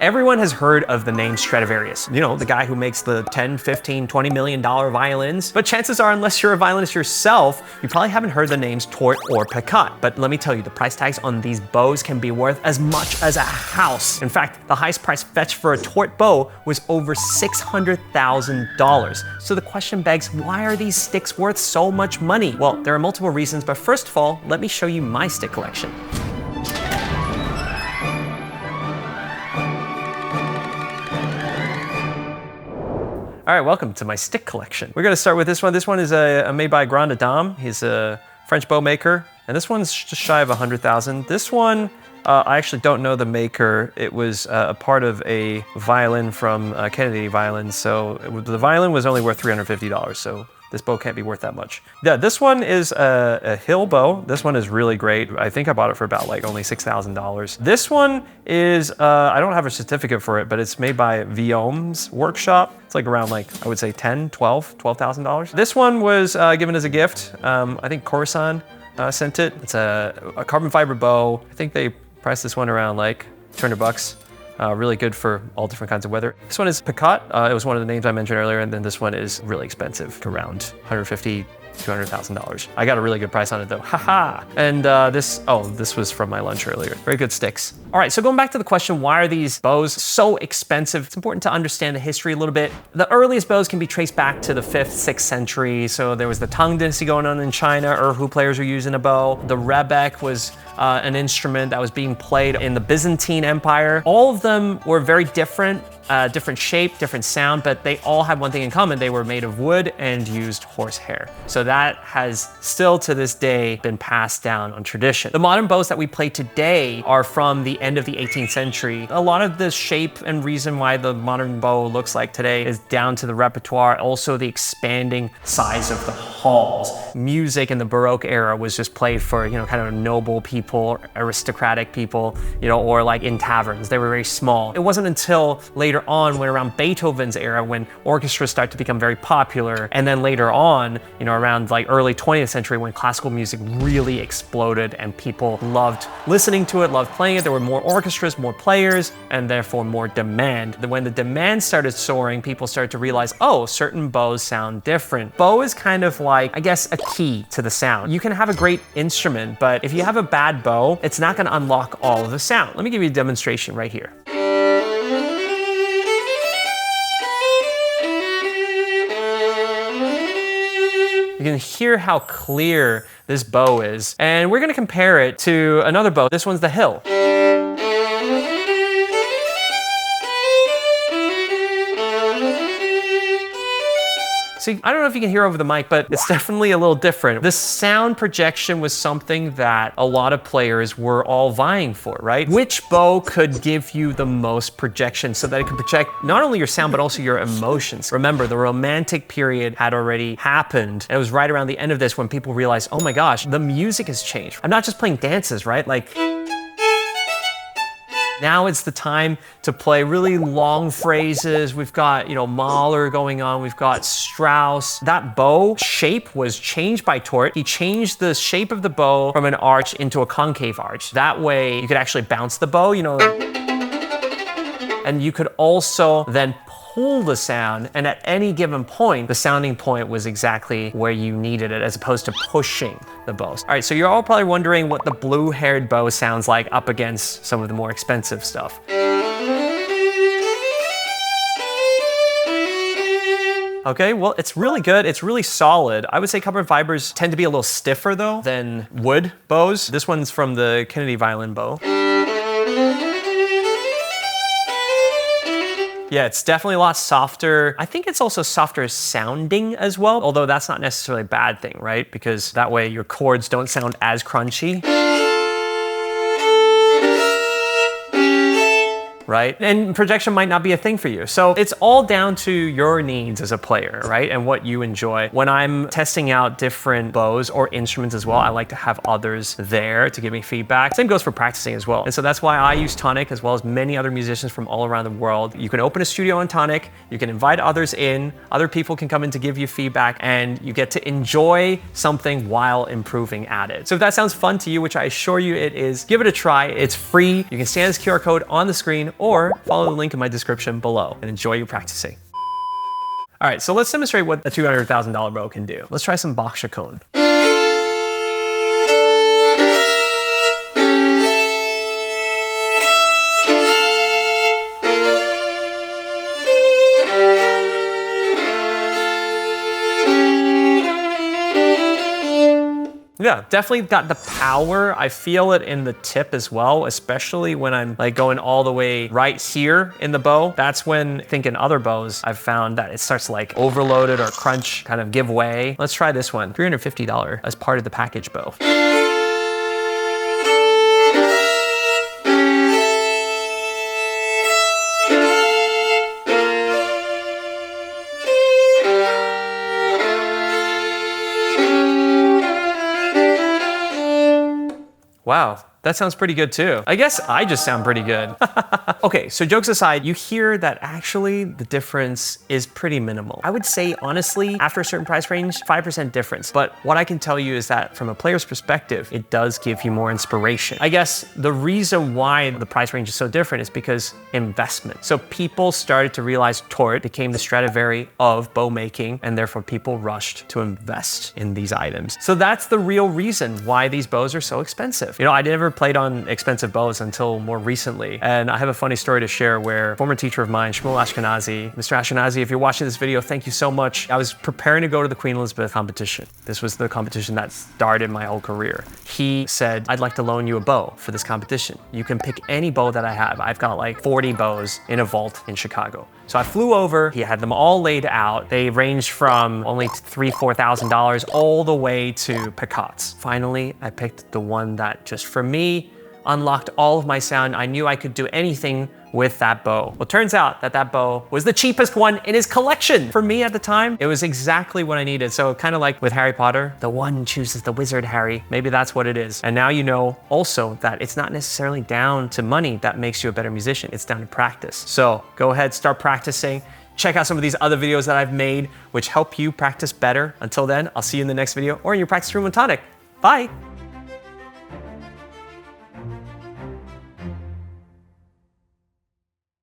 Everyone has heard of the name Stradivarius. You know, the guy who makes the 10, 15, $20 million violins. But chances are, unless you're a violinist yourself, you probably haven't heard the names Tourte or Peccatte. But let me tell you, the price tags on these bows can be worth as much as a house. In fact, the highest price fetched for a Tourte bow was over $600,000. So the question begs, why are these sticks worth so much money? Well, there are multiple reasons, but first of all, let me show you my stick collection. All right, welcome to my stick collection. We're gonna start with this one. This one is made by Grande Dame. He's a French bow maker. And this one's just shy of 100,000. This one, I actually don't know the maker. It was a part of a violin from Kennedy Violins. So the violin was only worth $350. So this bow can't be worth that much. Yeah, this one is a hill bow. This one is really great. I think I bought it for about like only $6,000. This one is, I don't have a certificate for it, but it's made by violins workshop. It's like around like, I would say $12,000. This one was given as a gift. I think Coruscant sent it. It's a carbon fiber bow. I think they priced this one around like 200 bucks. Really good for all different kinds of weather. This one is Peccatte. It was one of the names I mentioned earlier, and then this one is really expensive, around $150,000, $200,000. I got a really good price on it though, haha. And this was from my lunch earlier. Very good sticks. All right, so going back to the question, why are these bows so expensive? It's important to understand the history a little bit. The earliest bows can be traced back to the 5th, 6th century. So there was the Tang Dynasty going on in China, Erhu players were using a bow. The rebec was an instrument that was being played in the Byzantine Empire. All of them were very different, different shape, different sound, but they all had one thing in common. They were made of wood and used horsehair. So that has still to this day been passed down on tradition. The modern bows that we play today are from the end of the 18th century. A lot of the shape and reason why the modern bow looks like today is down to the repertoire, also the expanding size of the halls. Music in the Baroque era was just played for, you know, kind of noble people, aristocratic people, you know, or like in taverns. They were very small. It wasn't until later on, when around Beethoven's era, when orchestras start to become very popular, and then later on, you know, around like early 20th century, when classical music really exploded and people loved listening to it, loved playing it, there were more orchestras, more players, and therefore more demand. When the demand started soaring, people started to realize, oh, certain bows sound different. Bow is kind of like, I guess, a key to the sound. You can have a great instrument, but if you have a bad bow, it's not gonna unlock all of the sound. Let me give you a demonstration right here. You can hear how clear this bow is. And we're gonna compare it to another bow. This one's the hill. See, I don't know if you can hear over the mic, but it's definitely a little different. The sound projection was something that a lot of players were all vying for, right? Which bow could give you the most projection so that it could project not only your sound, but also your emotions? Remember, the Romantic period had already happened. And it was right around the end of this when people realized, oh my gosh, the music has changed. I'm not just playing dances, right? Like, now it's the time to play really long phrases. We've got, you know, Mahler going on. We've got Strauss. That bow shape was changed by Tourte. He changed the shape of the bow from an arch into a concave arch. That way you could actually bounce the bow, you know, and you could also then pull the sound, and at any given point, the sounding point was exactly where you needed it, as opposed to pushing the bows. All right, so you're all probably wondering what the blue-haired bow sounds like up against some of the more expensive stuff. Okay, well, it's really good. It's really solid. I would say carbon fibers tend to be a little stiffer though than wood bows. This one's from the Kennedy violin bow. Yeah, it's definitely a lot softer. I think it's also softer sounding as well, although that's not necessarily a bad thing, right? Because that way your chords don't sound as crunchy. Right? And projection might not be a thing for you. So it's all down to your needs as a player, right? And what you enjoy. When I'm testing out different bows or instruments as well, I like to have others there to give me feedback. Same goes for practicing as well. And so that's why I use Tonic, as well as many other musicians from all around the world. You can open a studio on Tonic, you can invite others in, other people can come in to give you feedback, and you get to enjoy something while improving at it. So if that sounds fun to you, which I assure you it is, give it a try. It's free. You can scan this QR code on the screen, or follow the link in my description below and enjoy your practicing. All right, so let's demonstrate what a $200,000 bow can do. Let's try some Bach chaconne. Yeah, definitely got the power. I feel it in the tip as well, especially when I'm like going all the way right here in the bow. That's when I think in other bows, I've found that it starts to like overloaded or crunch, kind of give way. Let's try this one, $350 as part of the package bow. Wow, that sounds pretty good too. I guess I just sound pretty good. Okay, so jokes aside, you hear that actually the difference is pretty minimal. I would say honestly, after a certain price range, 5% difference. But what I can tell you is that from a player's perspective, it does give you more inspiration. I guess the reason why the price range is so different is because investment. So people started to realize Tourte became the Stradivarius of bow making, and therefore people rushed to invest in these items. So that's the real reason why these bows are so expensive. You know, I never played on expensive bows until more recently. And I have a funny story to share where a former teacher of mine, Shmuel Ashkenazi, Mr. Ashkenazi, if you're watching this video, thank you so much. I was preparing to go to the Queen Elizabeth competition. This was the competition that started my whole career. He said, I'd like to loan you a bow for this competition. You can pick any bow that I have. I've got like 40 bows in a vault in Chicago. So I flew over, he had them all laid out. They ranged from only $3,000, $4,000 all the way to Peccattes. Finally, I picked the one that just for me, unlocked all of my sound. I knew I could do anything with that bow. Well, turns out that that bow was the cheapest one in his collection. For me at the time, it was exactly what I needed. So kind of like with Harry Potter, the one chooses the wizard, Harry. Maybe that's what it is. And now you know also that it's not necessarily down to money that makes you a better musician. It's down to practice. So go ahead, start practicing. Check out some of these other videos that I've made, which help you practice better. Until then, I'll see you in the next video or in your practice room with Tonic. Bye.